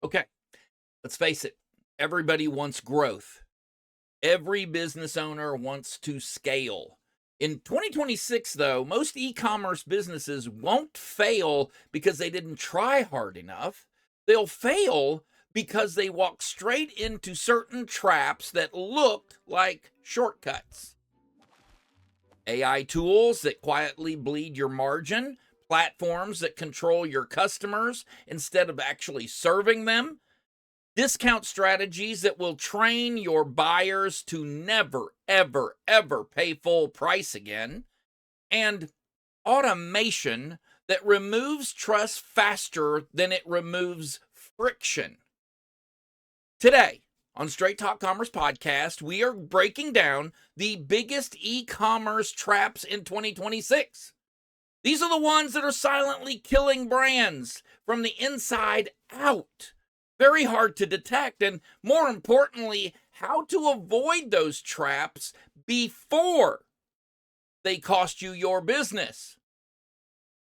Okay, let's face it. Everybody wants growth. Every business owner wants to scale. In 2026, though, most e-commerce businesses won't fail because they didn't try hard enough. They'll fail because they walk straight into certain traps that look like shortcuts. AI tools that quietly bleed your margin, platforms that control your customers instead of actually serving them, discount strategies that will train your buyers to never, ever, ever pay full price again, and automation that removes trust faster than it removes friction. Today, on Straight Talk Commerce Podcast, we are breaking down the biggest e-commerce traps in 2026. These are the ones that are silently killing brands from the inside out. Very hard to detect, and more importantly, how to avoid those traps before they cost you your business.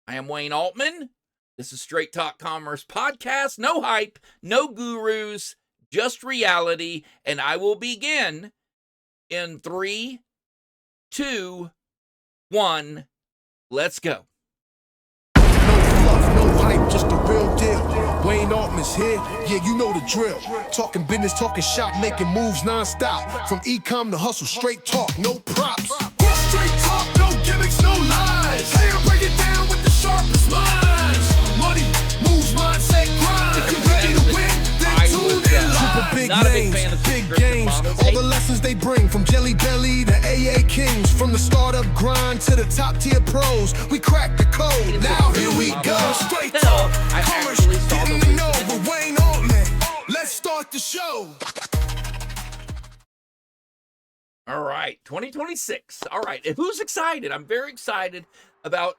I am Wayne Altman. This is Straight Talk Commerce Podcast. No hype, no gurus, just reality, and I will begin in 3, 2, 1. Let's go. No fluff, no hype, just the real deal. Wayne Altman's here, yeah, you know the drill. Talking business, talking shop, making moves non-stop. From e-com to hustle, straight talk, no props. Straight talk, no gimmicks, no lies. Hey, I break it down with the sharpest minds. Money, moves, mindset, grind. If you're ready to win, then tune in live. Big names, big games, all the lessons they bring. From Jelly Belly to AA Kings. From the startup grind to the top tier pros. We crack the code, now here we go. Straight talk, commerce, getting to know with Wayne Altman. Let's start the show. All right, 2026. All right, and who's excited? I'm very excited about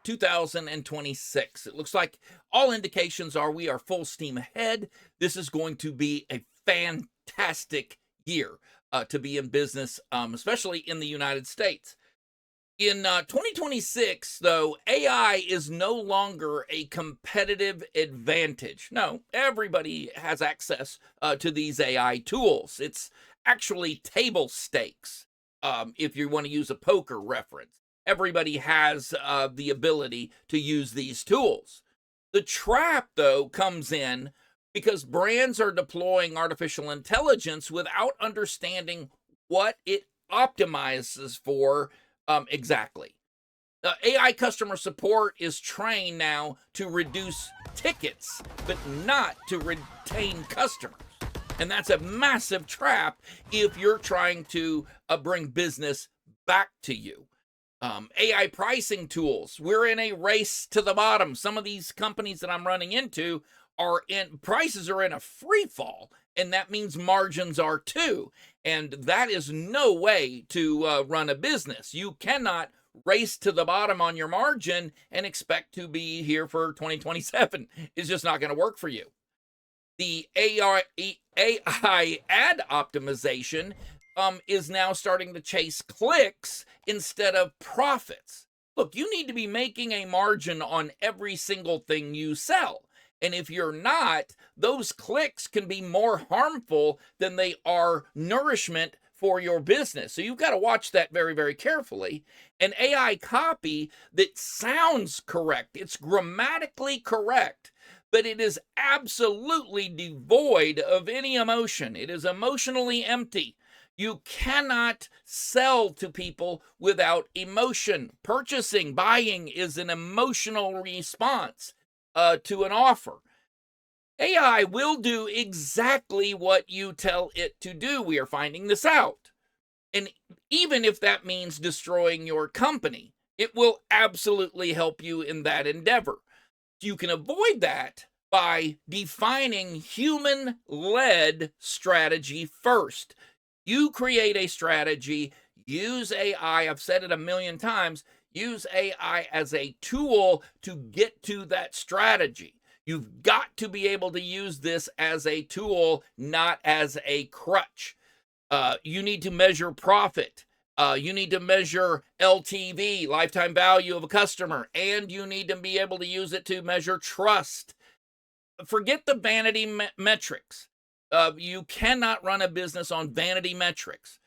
2026. It looks like all indications are we are full steam ahead. This is going to be a fantastic year to be in business, especially in the United States. In 2026, though, AI is no longer a competitive advantage. No, everybody has access to these AI tools. It's actually table stakes, if you want to use a poker reference. Everybody has the ability to use these tools. The trap, though, comes in because brands are deploying artificial intelligence without understanding what it optimizes for exactly. AI customer support is trained now to reduce tickets, but not to retain customers. And that's a massive trap if you're trying to bring business back to you. AI pricing tools, we're in a race to the bottom. Some of these companies that I'm running into prices are in a free fall, and that means margins are too. And that is no way to run a business. You cannot race to the bottom on your margin and expect to be here for 2027. It's just not going to work for you. The AI ad optimization is now starting to chase clicks instead of profits. Look, you need to be making a margin on every single thing you sell. And if you're not, those clicks can be more harmful than they are nourishment for your business. So you've got to watch that very, very carefully. An AI copy that sounds correct, it's grammatically correct, but it is absolutely devoid of any emotion. It is emotionally empty. You cannot sell to people without emotion. Purchasing, buying is an emotional response to an offer. AI will do exactly what you tell it to do. We are finding this out. And even if that means destroying your company, it will absolutely help you in that endeavor. You can avoid that by defining human-led strategy first. You create a strategy, use AI. I've said it a million times, use AI as a tool to get to that strategy. You've got to be able to use this as a tool, not as a crutch. You need to measure profit. You need to measure LTV, lifetime value of a customer, and you need to be able to use it to measure trust. Forget the vanity metrics. You cannot run a business on vanity metrics.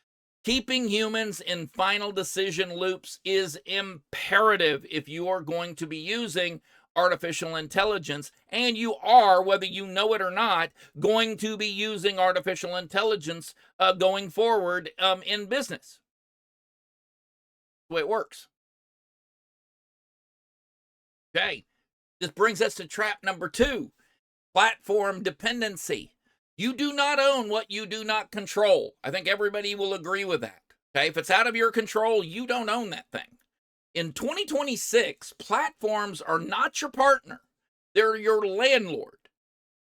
Keeping humans in final decision loops is imperative if you are going to be using artificial intelligence, and you are, whether you know it or not, going to be using artificial intelligence going forward in business. The way it works. Okay, this brings us to trap number 2, platform dependency. You do not own what you do not control. I think everybody will agree with that. Okay, if it's out of your control, you don't own that thing. In 2026, platforms are not your partner. They're your landlord.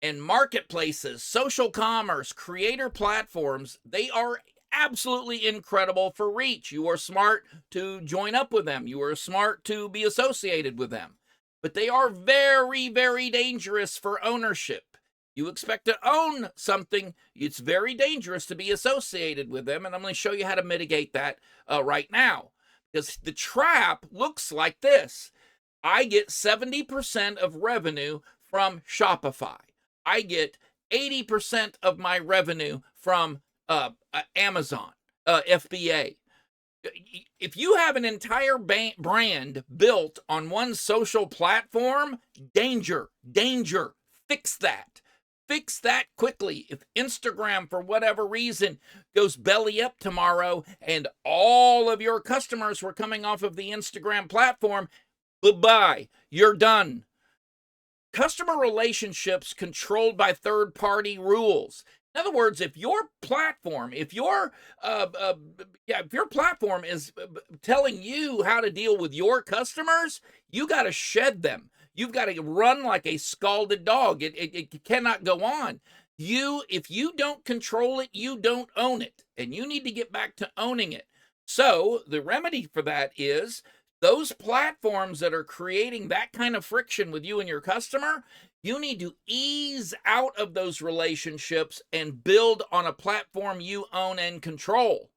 And marketplaces, social commerce, creator platforms, they are absolutely incredible for reach. You are smart to join up with them. You are smart to be associated with them. But they are very, very dangerous for ownership. You expect to own something, it's very dangerous to be associated with them. And I'm going to show you how to mitigate that right now. Because the trap looks like this. I get 70% of revenue from Shopify. I get 80% of my revenue from Amazon, FBA. If you have an entire brand built on one social platform, danger, danger. Fix that. Fix that quickly. If Instagram, for whatever reason, goes belly up tomorrow and all of your customers were coming off of the Instagram platform, goodbye. You're done. Customer relationships controlled by third-party rules. In other words, if your platform, if your platform is telling you how to deal with your customers, you got to shed them. You've got to run like a scalded dog. It cannot go on. If you don't control it, you don't own it, and you need to get back to owning it. So the remedy for that is those platforms that are creating that kind of friction with you and your customer, you need to ease out of those relationships and build on a platform you own and control.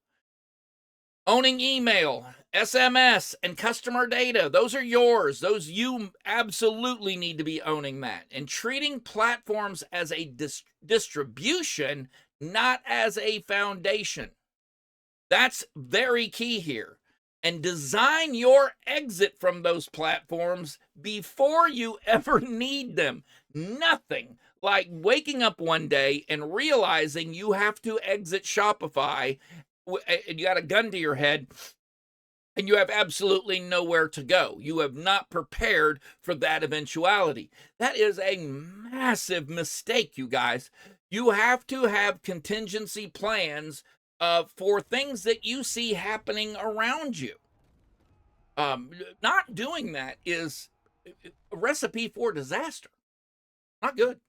Owning email, SMS, and customer data, those are yours. Those you absolutely need to be owning that. And treating platforms as a distribution, not as a foundation. That's very key here. And design your exit from those platforms before you ever need them. Nothing like waking up one day and realizing you have to exit Shopify and you got a gun to your head and you have absolutely nowhere to go. You have not prepared for that eventuality. That is a massive mistake, you guys. You have to have contingency plans for things that you see happening around you. Not doing that is a recipe for disaster. Not good.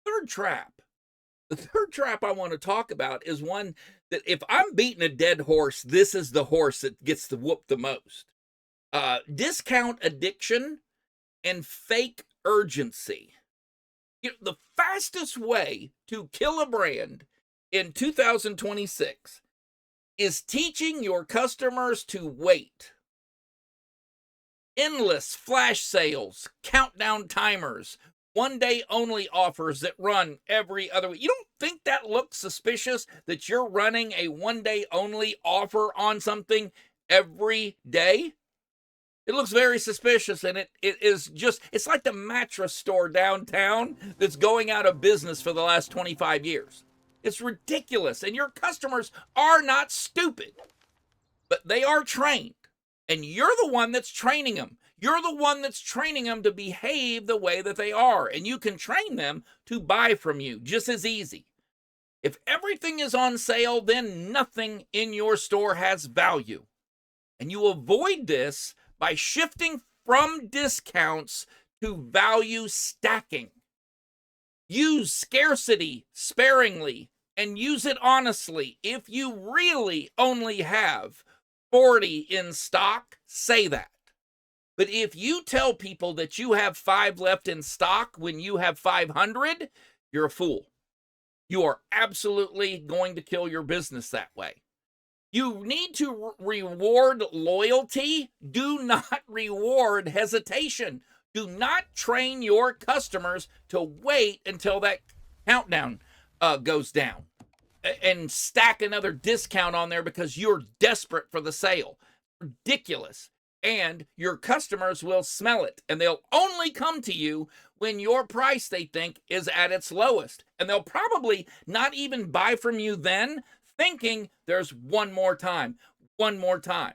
Third trap. The third trap I want to talk about is one that if I'm beating a dead horse, this is the horse that gets the whoop the most. Discount addiction and fake urgency. The fastest way to kill a brand in 2026 is teaching your customers to wait. Endless flash sales, countdown timers, one-day only offers that run every other week. You don't think that looks suspicious that you're running a one-day only offer on something every day? It looks very suspicious, and it is just, it's like the mattress store downtown that's going out of business for the last 25 years. It's ridiculous, and your customers are not stupid, but they are trained, and you're the one that's training them. You're the one that's training them to behave the way that they are, and you can train them to buy from you just as easy. If everything is on sale, then nothing in your store has value, and you avoid this by shifting from discounts to value stacking. Use scarcity sparingly and use it honestly. If you really only have 40 in stock, say that. But if you tell people that you have 5 left in stock when you have 500, you're a fool. You are absolutely going to kill your business that way. You need to reward loyalty. Do not reward hesitation. Do not train your customers to wait until that countdown goes down and stack another discount on there because you're desperate for the sale. Ridiculous. And your customers will smell it, and they'll only come to you when your price, they think, is at its lowest. And they'll probably not even buy from you then, thinking there's one more time. A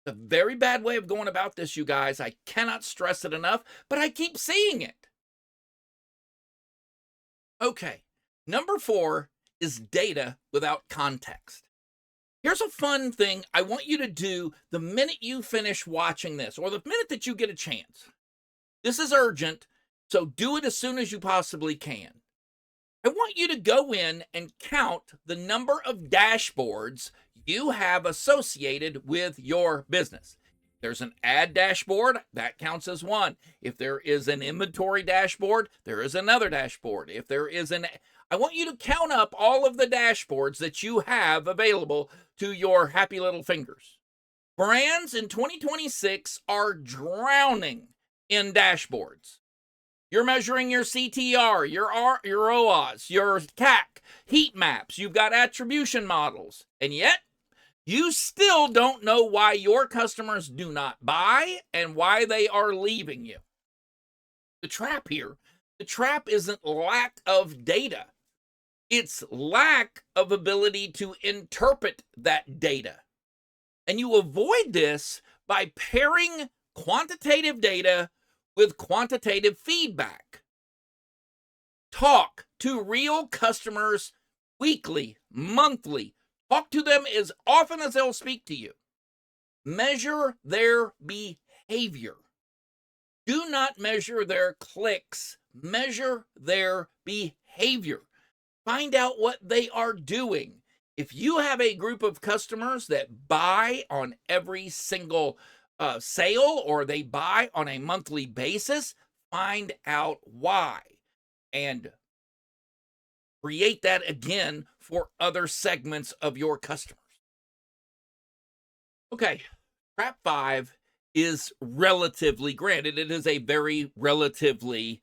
very bad way of going about this, you guys. I cannot stress it enough, but I keep seeing it. Okay, number 4 is data without context. Here's a fun thing I want you to do the minute you finish watching this, or the minute that you get a chance. This is urgent, so do it as soon as you possibly can. I want you to go in and count the number of dashboards you have associated with your business. If there's an ad dashboard, that counts as one. If there is an inventory dashboard, there is another dashboard. If there is I want you to count up all of the dashboards that you have available to your happy little fingers. Brands in 2026 are drowning in dashboards. You're measuring your CTR, your ROAS, your CAC, heat maps. You've got attribution models. And yet, you still don't know why your customers do not buy and why they are leaving you. The trap isn't lack of data. It's lack of ability to interpret that data. And you avoid this by pairing quantitative data with quantitative feedback. Talk to real customers weekly, monthly. Talk to them as often as they'll speak to you. Measure their behavior. Do not measure their clicks. Measure their behavior. Find out what they are doing. If you have a group of customers that buy on every single sale, or they buy on a monthly basis, find out why and create that again for other segments of your customers. Okay, trap 5 is relatively, granted, it is a very relatively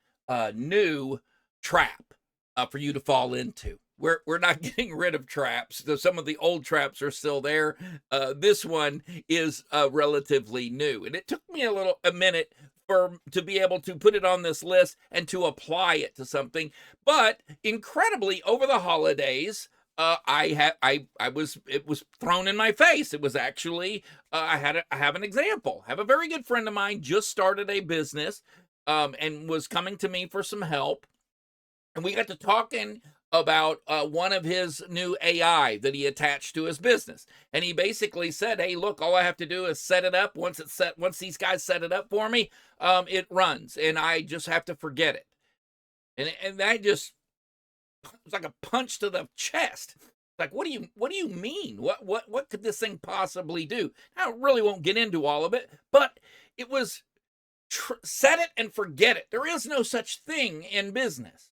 new trap for you to fall into. We're not getting rid of traps. Some of the old traps are still there. This one is relatively new, and it took me a minute to be able to put it on this list and to apply it to something. But incredibly, over the holidays, it was thrown in my face. It was actually I have an example. I have a very good friend of mine just started a business and was coming to me for some help, and we got to talking about one of his new AI that he attached to his business. And he basically said, hey, look, all I have to do is set it up. Once these guys set it up for me, it runs, and I just have to forget it. And that just, it's like a punch to the chest. Like, what do you mean? What could this thing possibly do? I really won't get into all of it, but it was set it and forget it. There is no such thing in business.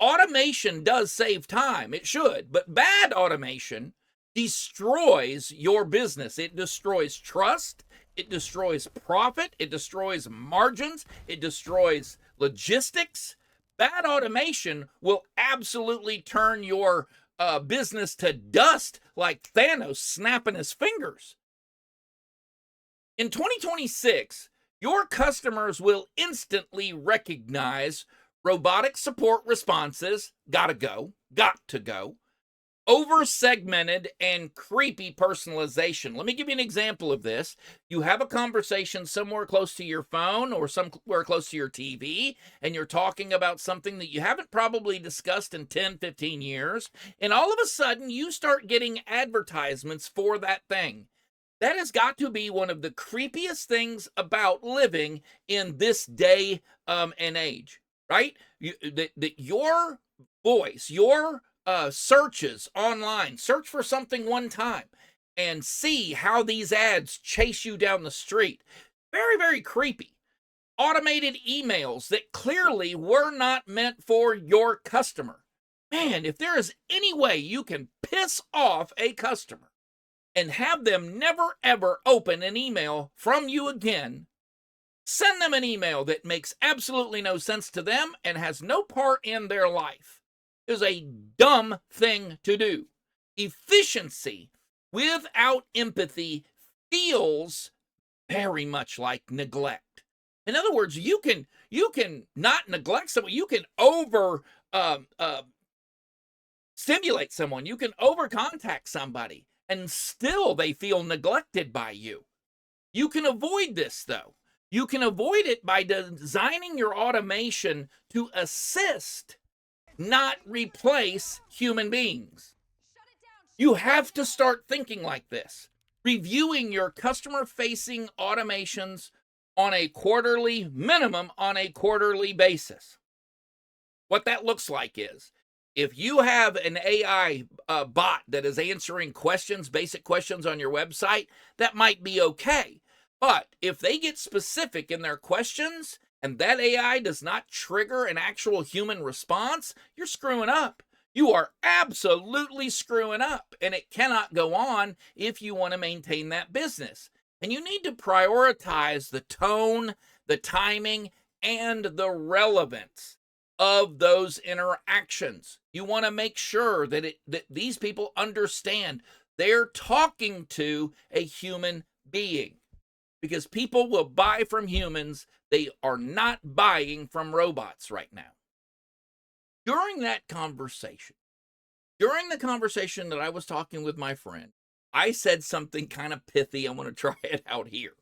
Automation does save time. It should, but bad automation destroys your business. It destroys trust. It destroys profit. It destroys margins. It destroys logistics. Bad automation will absolutely turn your business to dust like Thanos snapping his fingers. In 2026, your customers will instantly recognize robotic support responses, got to go, over-segmented and creepy personalization. Let me give you an example of this. You have a conversation somewhere close to your phone or somewhere close to your TV, and you're talking about something that you haven't probably discussed in 10, 15 years, and all of a sudden you start getting advertisements for that thing. That has got to be one of the creepiest things about living in this day and age. Right? That your voice, your searches online, search for something one time and see how these ads chase you down the street. Very, very creepy. Automated emails that clearly were not meant for your customer. Man, if there is any way you can piss off a customer and have them never, ever open an email from you again, Send them an email that makes absolutely no sense to them and has no part in their life. It is a dumb thing to do. Efficiency without empathy feels very much like neglect. In other words, you can not neglect someone. You can over stimulate someone. You can over contact somebody, and still they feel neglected by you. You can avoid this, though. You can avoid it by designing your automation to assist, not replace human beings. You have to start thinking like this, reviewing your customer-facing automations on a quarterly, minimum on a quarterly basis. What that looks like is, if you have an AI bot that is answering questions, basic questions on your website, that might be okay. But if they get specific in their questions and that AI does not trigger an actual human response, you're screwing up. You are absolutely screwing up, and it cannot go on if you want to maintain that business. And you need to prioritize the tone, the timing, and the relevance of those interactions. You want to make sure that these people understand they're talking to a human being, because people will buy from humans. They are not buying from robots right now. During the conversation that I was talking with my friend, I said something kind of pithy. I want to try it out here.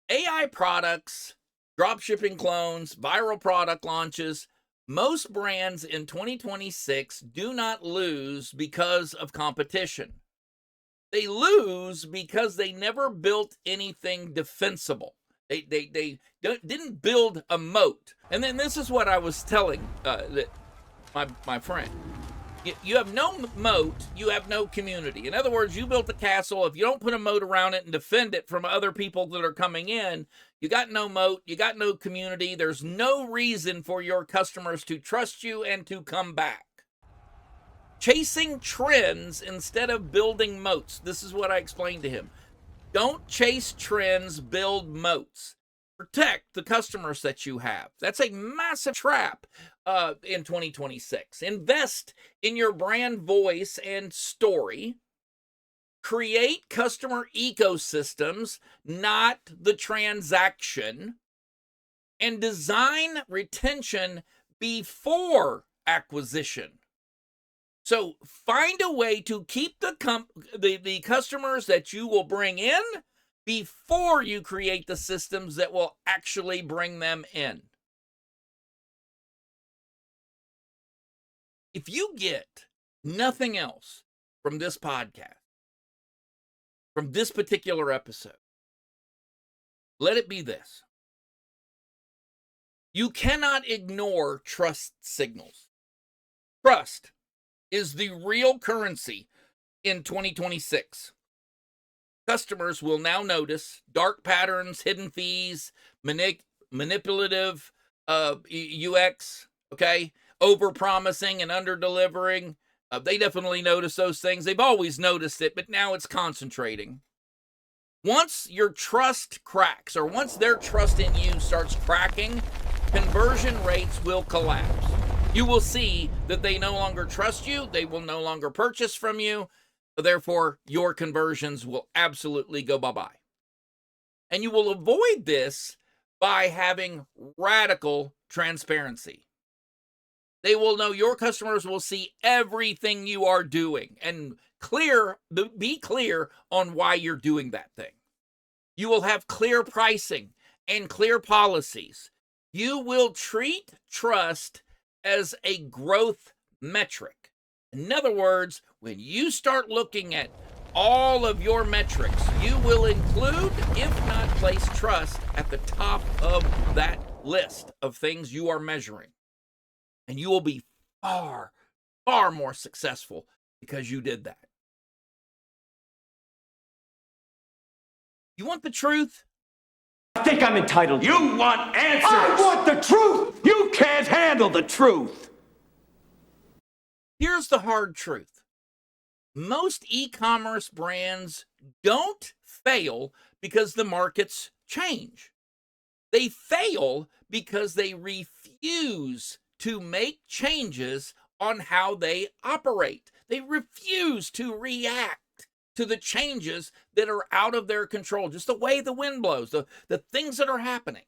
AI products, dropshipping clones, viral product launches, most brands in 2026 do not lose because of competition. They lose because they never built anything defensible. They didn't build a moat. And then this is what I was telling my friend. You have no moat, you have no community. In other words, you built a castle. If you don't put a moat around it and defend it from other people that are coming in, you got no moat, you got no community. There's no reason for your customers to trust you and to come back. Chasing trends instead of building moats. This is what I explained to him. Don't chase trends, build moats. Protect the customers that you have. That's a massive trap in 2026. Invest in your brand voice and story. Create customer ecosystems, not the transaction. And design retention before acquisition. So find a way to keep the customers that you will bring in before you create the systems that will actually bring them in. If you get nothing else from this podcast, from this particular episode, let it be this. You cannot ignore trust signals. Trust is the real currency in 2026. Customers will now notice dark patterns, hidden fees, manipulative UX, okay, over-promising and under-delivering. They definitely notice those things. They've always noticed it, but now it's concentrating. Once your trust cracks, or once their trust in you starts cracking, conversion rates will collapse. You will see that they no longer trust you. They will no longer purchase from you. Therefore, your conversions will absolutely go bye-bye. And you will avoid this by having radical transparency. They will know, your customers will see everything you are doing and be clear on why you're doing that thing. You will have clear pricing and clear policies. You will treat trust as a growth metric. In other words, when you start looking at all of your metrics, you will include, if not place trust at the top of that list of things you are measuring. And you will be far, far more successful because you did that. You want the truth? I think I'm entitled. You want answers! I want the truth! You can't handle the truth! Here's the hard truth. Most e-commerce brands don't fail because the markets change. They fail because they refuse to make changes on how they operate. They refuse to react to the changes that are out of their control, just the way the wind blows, the things that are happening.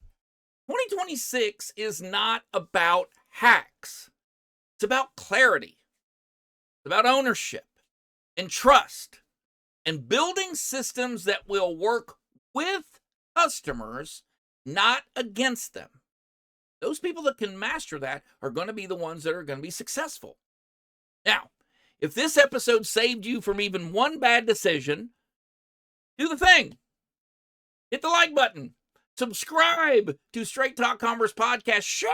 2026 is not about hacks. It's about clarity. It's about ownership and trust and building systems that will work with customers, not against them. Those people that can master that are going to be the ones that are going to be successful. Now, if this episode saved you from even one bad decision, do the thing. Hit the like button. Subscribe to Straight Talk Commerce Podcast. Share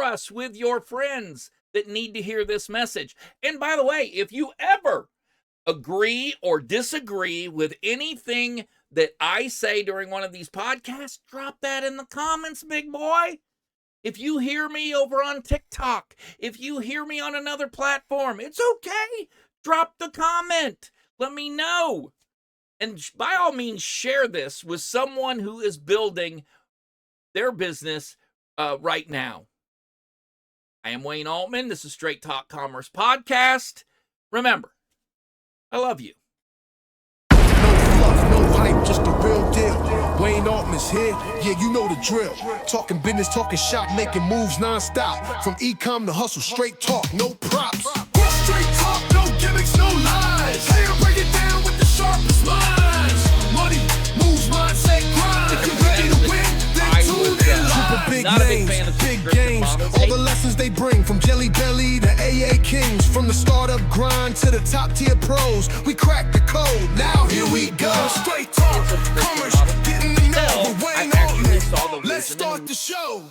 us with your friends that need to hear this message. And by the way, if you ever agree or disagree with anything that I say during one of these podcasts, drop that in the comments, big boy. If you hear me over on TikTok, if you hear me on another platform, it's okay. Drop the comment. Let me know. And by all means, share this with someone who is building their business right now. I am Wayne Altman. This is Straight Talk Commerce Podcast. Remember, I love you. No fluff, no hype, just the real deal. Wayne Altman's here, yeah, you know the drill. Talking business, talking shop, making moves non-stop. From e-com to hustle, straight talk, no props. Straight talk, no gimmicks, no lies. Here to break it down with the sharpest minds. Money, moves, mindset, grind. If you're ready to win, then tune in live. Big names, big games, all the lessons they bring. From Jelly Belly to AA Kings. From the startup grind to the top tier pros. We crack the code, now here we go. Straight talk, commerce, getting to know. We're Wayne Altman. Let's start the show.